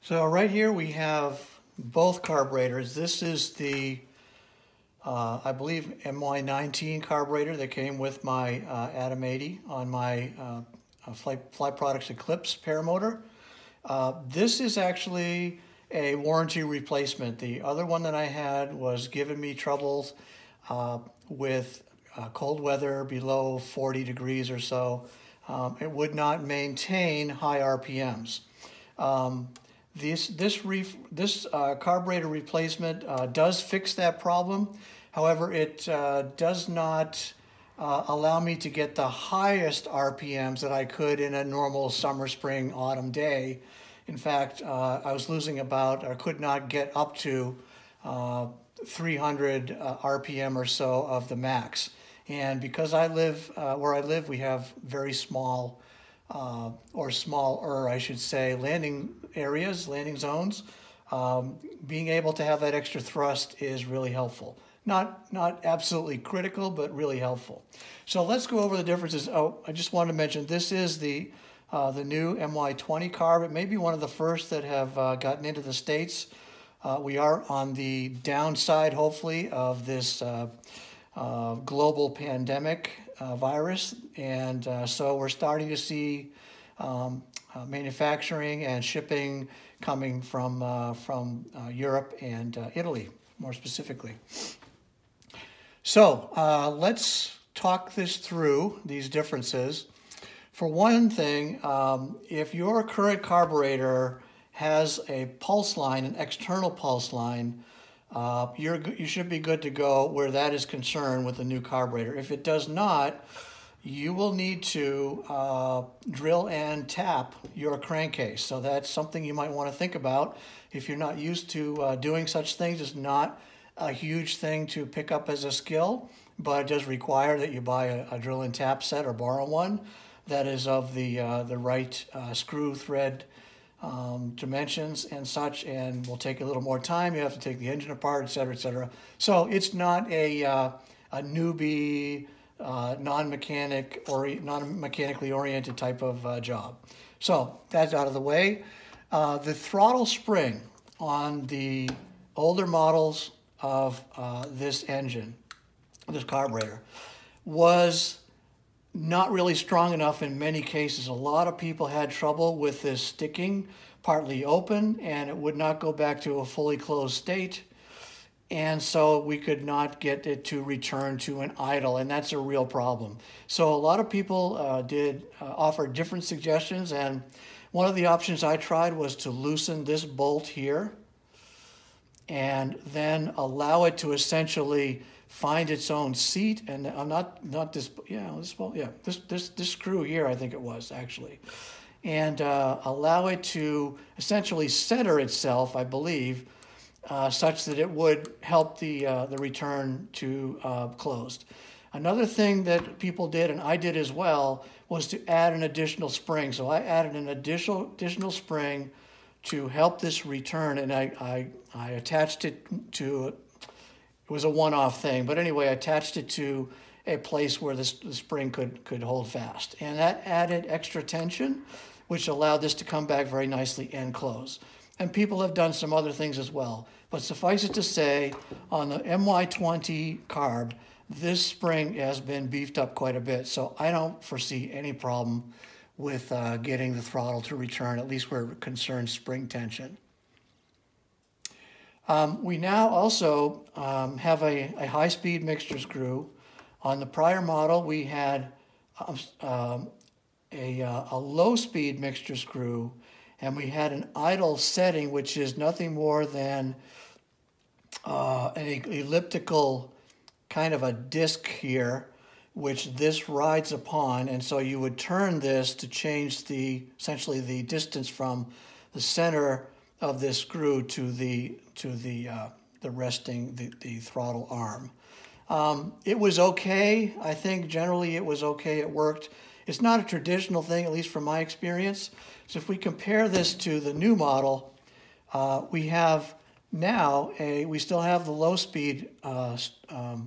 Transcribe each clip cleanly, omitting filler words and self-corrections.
So right here we have both carburetors. This is the, I believe, MY19 carburetor that came with my Atom 80 on my Flight Products Eclipse paramotor. This is actually a warranty replacement. The other one that I had was giving me troubles with cold weather below 40 degrees or so. It would not maintain high RPMs. This carburetor replacement does fix that problem. However, it does not allow me to get the highest RPMs that I could in a normal summer, spring, autumn day. In fact, I was losing or could not get up to 300 RPM or so of the max. And because I live where I live, we have very small, or smaller, I should say, landing areas, landing zones. Being able to have that extra thrust is really helpful. Not absolutely critical, but really helpful. So let's go over the differences. Oh, I just wanted to mention this is the new MY20 carb. It may be one of the first that have gotten into the States. We are on the downside, hopefully, of this global pandemic virus, and so we're starting to see manufacturing and shipping coming from Europe and Italy, more specifically. So let's talk this through, these differences. For one thing, if your current carburetor has a pulse line, an external pulse line, you should be good to go where that is concerned with the new carburetor. If it does not, you will need to drill and tap your crankcase. So that's something you might want to think about. If you're not used to doing such things, it's not a huge thing to pick up as a skill, but it does require that you buy a drill and tap set or borrow one that is of the right screw thread dimensions and such, and will take a little more time. You have to take the engine apart, etc., etc. So it's not a newbie, non-mechanically oriented type of job. So that's out of the way. The throttle spring on the older models of this engine, this carburetor, was not really strong enough in many cases. A lot of people had trouble with this sticking partly open, and it would not go back to a fully closed state. And so we could not get it to return to an idle, and that's a real problem. So a lot of people did offer different suggestions, and one of the options I tried was to loosen this bolt here and then allow it to essentially find its own seat, and this screw here, I think it was actually, and allow it to essentially center itself, I believe, such that it would help the return to closed. Another thing that people did, and I did as well, was to add an additional spring. So I added an additional spring to help this return, and I attached it to. It was a one-off thing, but anyway, I attached it to a place where the spring could hold fast. And that added extra tension, which allowed this to come back very nicely and close. And people have done some other things as well. But suffice it to say, on the MY20 carb, this spring has been beefed up quite a bit. So I don't foresee any problem with getting the throttle to return, at least where it concerns spring tension. We now also have a high-speed mixture screw. On the prior model, we had a low-speed mixture screw, and we had an idle setting, which is nothing more than an elliptical kind of a disc here, which this rides upon, and so you would turn this to change essentially the distance from the center of this screw to the resting the throttle arm. It was okay. I think generally it was okay. It worked. It's not a traditional thing, at least from my experience. So if we compare this to the new model, we have now we still have the low-speed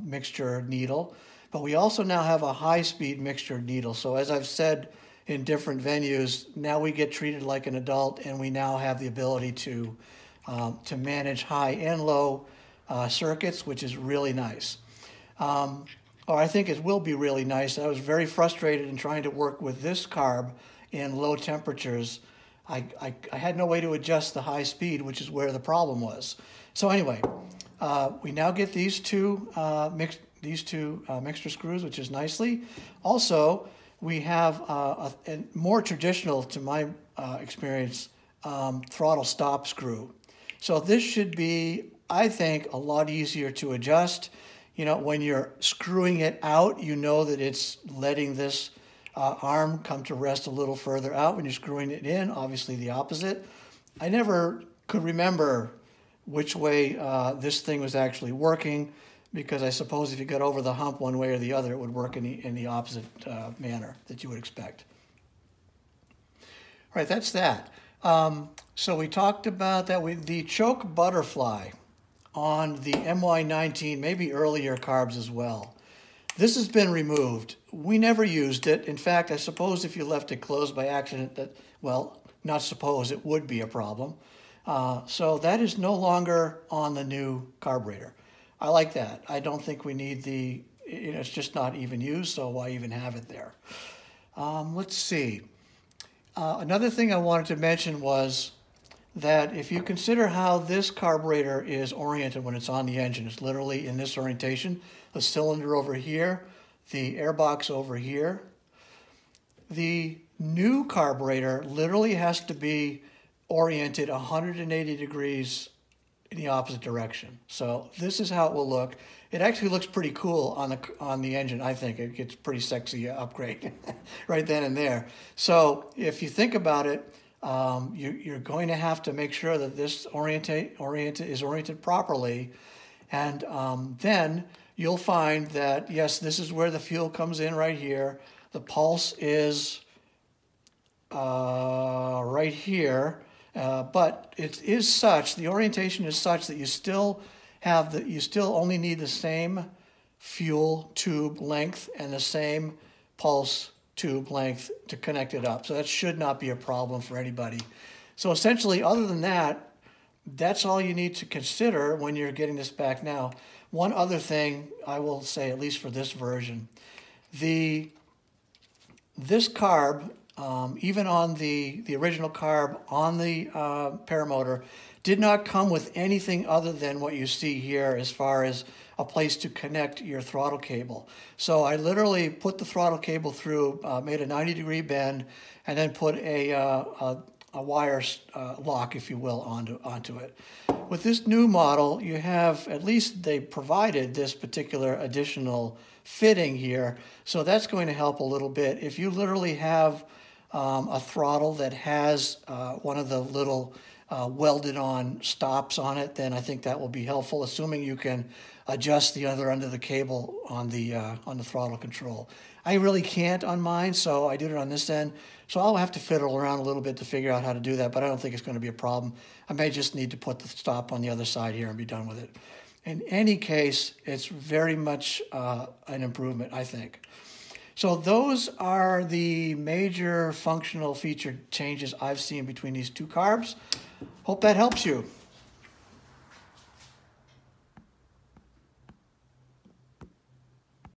mixture needle, but we also now have a high-speed mixture needle. So as I've said in different venues, now we get treated like an adult, and we now have the ability to manage high and low circuits, which is really nice. Or I think it will be really nice. I was very frustrated in trying to work with this carb in low temperatures. I had no way to adjust the high speed, which is where the problem was. So anyway, we now get these two mixture screws, which is nicely. Also, we have a more traditional, to my experience, throttle stop screw. So this should be, I think, a lot easier to adjust. You know, when you're screwing it out, you know that it's letting this arm come to rest a little further out. When you're screwing it in, obviously the opposite. I never could remember which way this thing was actually working, because I suppose if you got over the hump one way or the other, it would work in the opposite manner that you would expect. All right, that's that. So we talked about that. The choke butterfly on the MY19, maybe earlier carbs as well. This has been removed. We never used it. In fact, I suppose if you left it closed by accident, well, not suppose, it would be a problem. So that is no longer on the new carburetor. I like that. I don't think we need it's just not even used, so why even have it there? Let's see. Another thing I wanted to mention was that if you consider how this carburetor is oriented when it's on the engine, it's literally in this orientation, the cylinder over here, the air box over here. The new carburetor literally has to be oriented 180 degrees in the opposite direction. So this is how it will look. It actually looks pretty cool on the engine, I think. It gets pretty sexy upgrade right then and there. So if you think about it, you're going to have to make sure that this is oriented properly, and then you'll find that, yes, this is where the fuel comes in right here. The pulse is right here, but it is such, the orientation is such that you still only need the same fuel tube length and the same pulse tube length to connect it up. So that should not be a problem for anybody. So essentially, other than that, that's all you need to consider when you're getting this back now. One other thing I will say, at least for this version, this carb, even on the original carb on the paramotor, did not come with anything other than what you see here as far as a place to connect your throttle cable. So I literally put the throttle cable through, made a 90-degree bend, and then put a wire lock, if you will, onto it. With this new model, you have, at least they provided this particular additional fitting here, so that's going to help a little bit. If you literally have a throttle that has one of the little welded on stops on it, then I think that will be helpful, assuming you can adjust the other end of the cable on the throttle control. I really can't on mine, so I did it on this end. So I'll have to fiddle around a little bit to figure out how to do that, but I don't think it's going to be a problem. I may just need to put the stop on the other side here and be done with it. In any case, it's very much an improvement, I think. So those are the major functional feature changes I've seen between these two carbs. Hope that helps you.